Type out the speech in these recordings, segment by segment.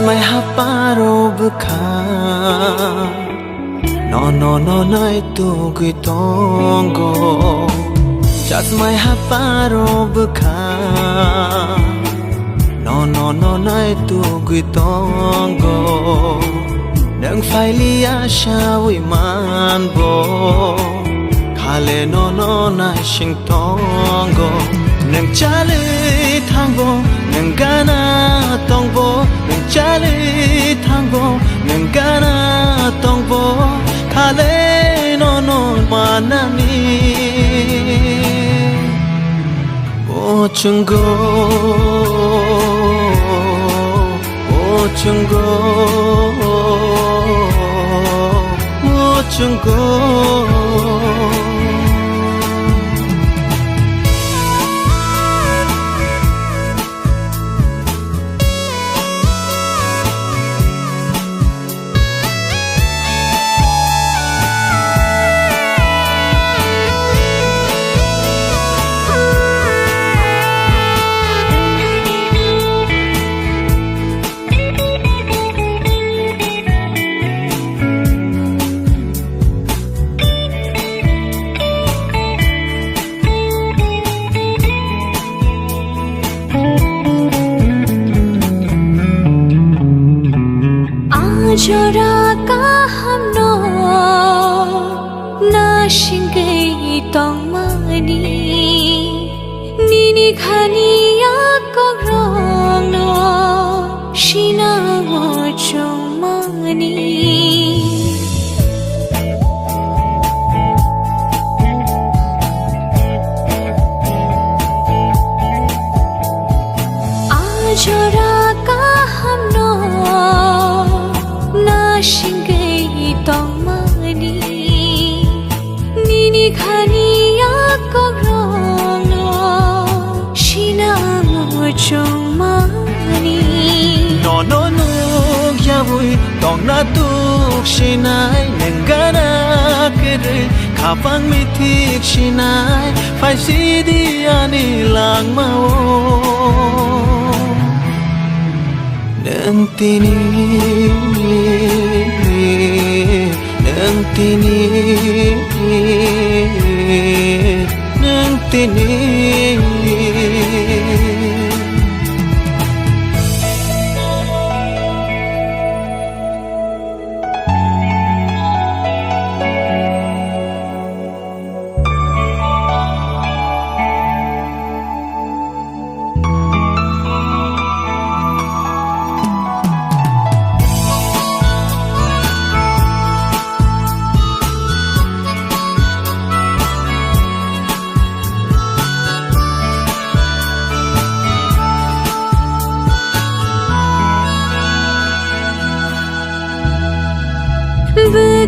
my haparo bukha no nai tu gui tongo just my haparo bukha no nai tu gui tongo nang phai lia shawi man bo khale no nai sing tongo nang chale thangbo nang gana tongbo nang chale thangbo nang gana tongbo khale no manani o chungo जोरा का हम नो ना शिंगई तोंग मानी नीनी खानी या को रोंग नो शिना वो चोंग मानी जोरा का हम नो शिंगई तोंग मानी नीनी खानी या को रोंग नो शिना वो चोंग मानी no ya vui tong na tu shinai nengana kere khapang mi thik shinai phai si di ani lang mau nang tini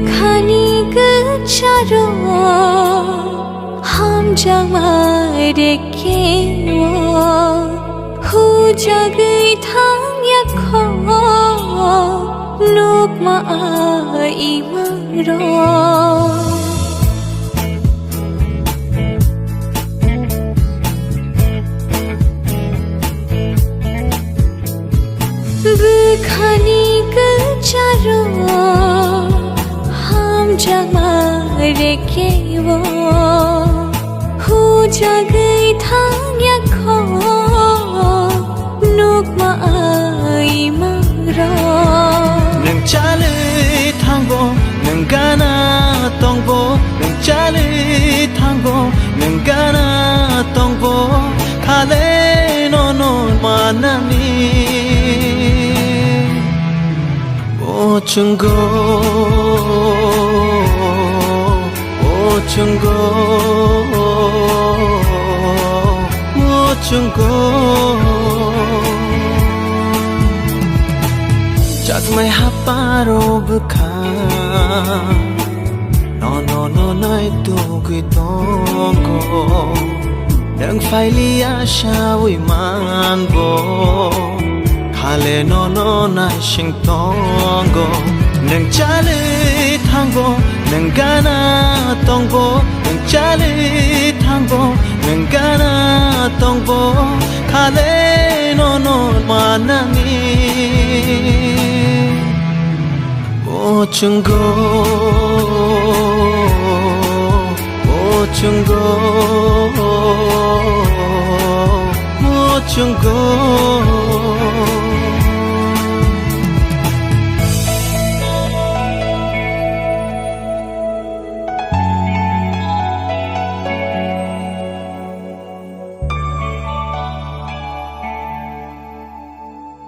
खानी गचारो हम जमारे के वो हो जगई थांग या खो नोक मा आई मारो खानी गचारो जमारे के वो हो जगई थांग या खो नोक मा आई मारो nang chale thangbo nang gana tongbo nang chale thangbo nang gana tongbo khale no manani o chungo just my haparo bukha no nai tu gui tongo nang phai lia shawi man bo khale no nai sing tongo nang chale thangbo nang gana tongbo nang chale thangbo nang gana tongbo khale non manani Mochungo Mochungo Mochungo